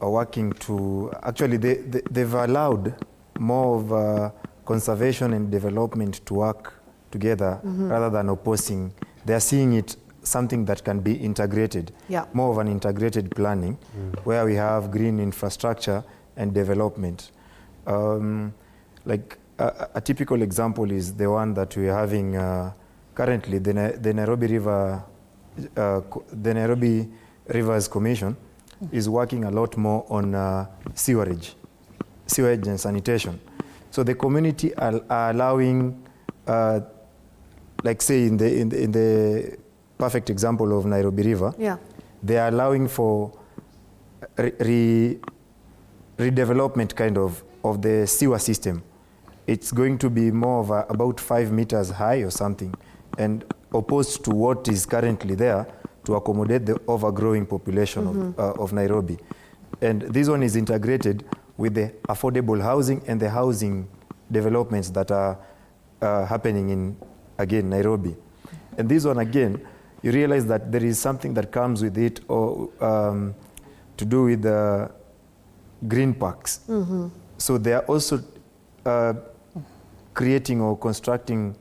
working to, actually they've allowed more of conservation and development to work together rather than opposing. They're seeing it something that can be integrated, more of an integrated planning where we have green infrastructure and development. Like a typical example is the one that we're having currently, the Nairobi Rivers Commission is working a lot more on sewage and sanitation. So the community are allowing, like say in the perfect example of Nairobi River, they are allowing for redevelopment kind of the sewer system. It's going to be more of about 5 meters high or something, and opposed to what is currently there to accommodate the overgrowing population of Nairobi. And this one is integrated with the affordable housing and the housing developments that are happening in, again, Nairobi. And this one, again, you realize that there is something that comes with it, or to do with the green parks. So they are also creating or constructing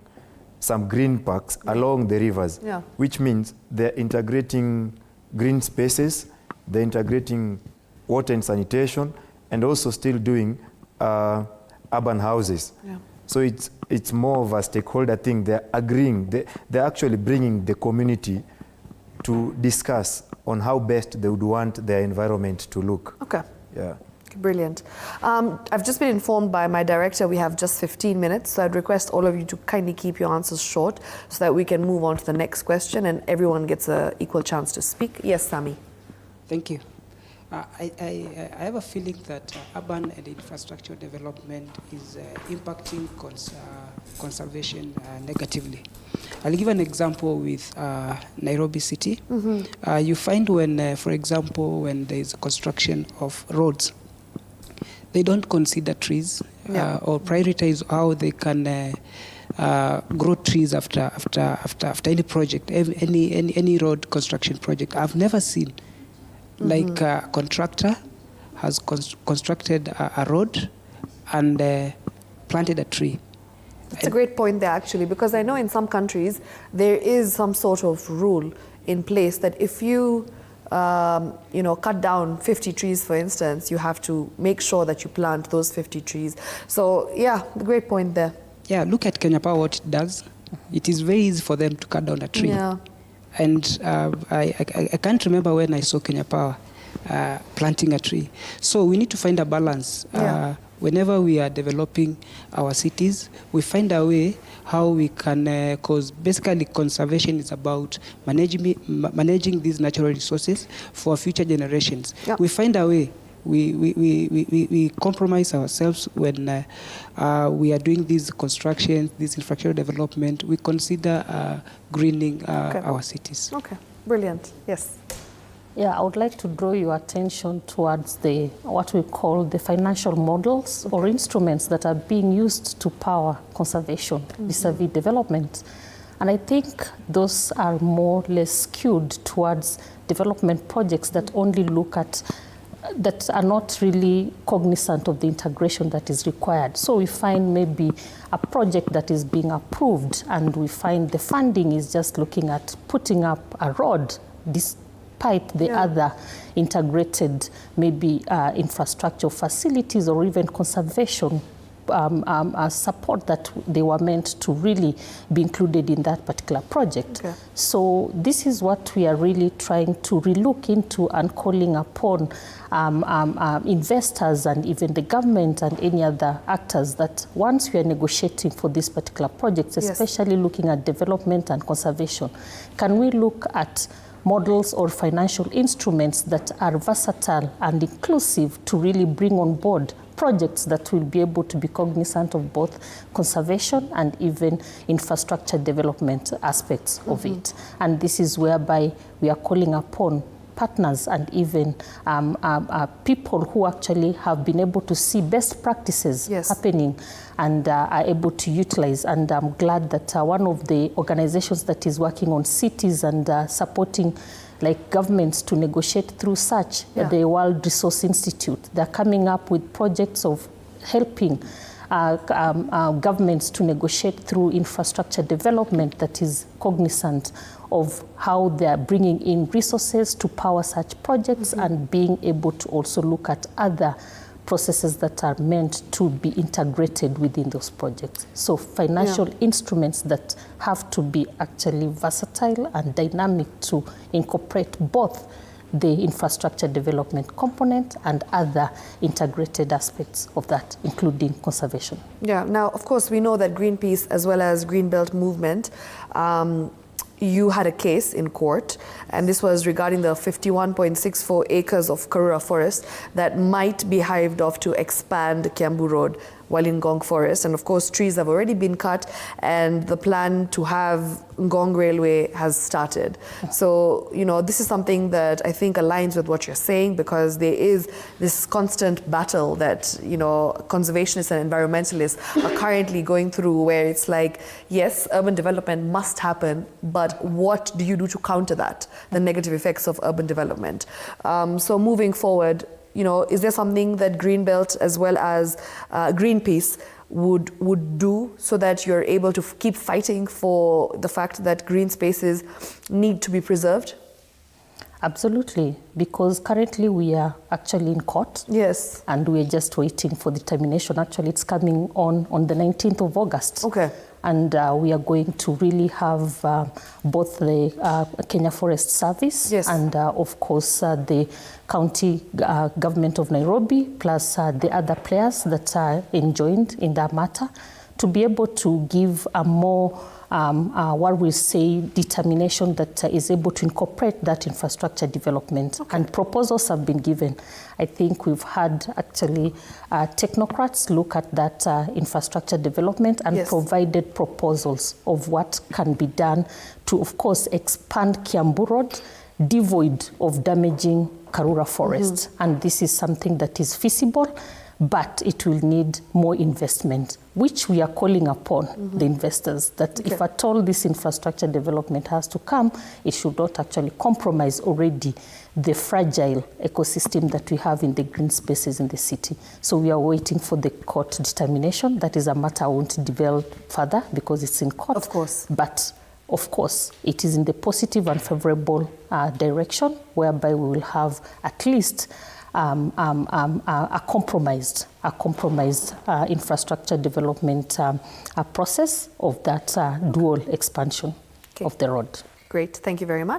some green parks along the rivers, which means they're integrating green spaces, they're integrating water and sanitation, and also still doing urban houses. So it's more of a stakeholder thing. They're agreeing, they're actually bringing the community to discuss on how best they would want their environment to look. Okay. Brilliant. I've just been informed by my director we have just 15 minutes, so I'd request all of you to kindly keep your answers short so that we can move on to the next question and everyone gets an equal chance to speak. Yes, Sami. Thank you. I have a feeling that urban and infrastructure development is impacting conservation negatively. I'll give an example with Nairobi City. You find when, for example, when there is construction of roads, they don't consider trees or prioritize how they can grow trees after any project, any road construction project. I've never seen like a contractor has constructed a road and planted a tree. It's a great point there, actually, because I know in some countries there is some sort of rule in place that if you cut down 50 trees, for instance, you have to make sure that you plant those 50 trees. So, yeah, great point there. Yeah, look at Kenya Power, what it does. It is very easy for them to cut down a tree. And I can't remember when I saw Kenya Power planting a tree. So we need to find a balance. Whenever we are developing our cities, we find a way how we can, because basically conservation is about managing these natural resources for future generations. We find a way. We compromise ourselves when we are doing these constructions, this infrastructure development. We consider greening our cities. Okay, brilliant. Yes. Yeah, I would like to draw your attention towards what we call the financial models or instruments that are being used to power conservation vis-a-vis development. And I think those are more or less skewed towards development projects that only look at, that are not really cognizant of the integration that is required. So we find maybe a project that is being approved and we find the funding is just looking at putting up a road, despite the other integrated maybe infrastructure facilities or even conservation support that they were meant to really be included in that particular project. So this is what we are really trying to relook into and calling upon investors and even the government and any other actors that once we are negotiating for these particular projects, especially looking at development and conservation, can we look at models or financial instruments that are versatile and inclusive to really bring on board projects that will be able to be cognizant of both conservation and even infrastructure development aspects of it. And this is whereby we are calling upon partners and even people who actually have been able to see best practices happening and are able to utilize. And I'm glad that one of the organizations that is working on cities and supporting like governments to negotiate through such, the World Resource Institute. They're coming up with projects of helping governments to negotiate through infrastructure development that is cognizant of how they are bringing in resources to power such projects and being able to also look at other processes that are meant to be integrated within those projects. So financial instruments that have to be actually versatile and dynamic to incorporate both the infrastructure development component and other integrated aspects of that, including conservation. Yeah. Now, of course, we know that Greenpeace as well as Greenbelt Movement, you had a case in court, and this was regarding the 51.64 acres of Karura Forest that might be hived off to expand Kiambu Road while in Ngong Forest. And of course, trees have already been cut and the plan to have Ngong Railway has started. So, you know, this is something that I think aligns with what you're saying, because there is this constant battle that, you know, conservationists and environmentalists are currently going through, where it's like, yes, urban development must happen, but what do you do to counter that, the negative effects of urban development? So moving forward, you know, is there something that Greenbelt as well as Greenpeace would do so that you're able to keep fighting for the fact that green spaces need to be preserved? Absolutely, because currently we are actually in court. Yes. And we're just waiting for determination. Actually, it's coming on the 19th of August. Okay. And we are going to really have both the Kenya Forest Service and, of course, the county government of Nairobi, plus the other players that are enjoined in that matter, to be able to give a more, what we say, determination that is able to incorporate that infrastructure development. Okay. And proposals have been given. I think we've had actually technocrats look at that infrastructure development and provided proposals of what can be done to, of course, expand Kiambu Road, devoid of damaging Karura Forest. And this is something that is feasible, but it will need more investment, which we are calling upon the investors, that if at all this infrastructure development has to come, it should not actually compromise already the fragile ecosystem that we have in the green spaces in the city. So we are waiting for the court determination. That is a matter I won't develop further because it's in court. Of course. But of course, it is in the positive and favorable direction, whereby we will have at least a compromised infrastructure development process of that dual expansion of the road. Great, thank you very much.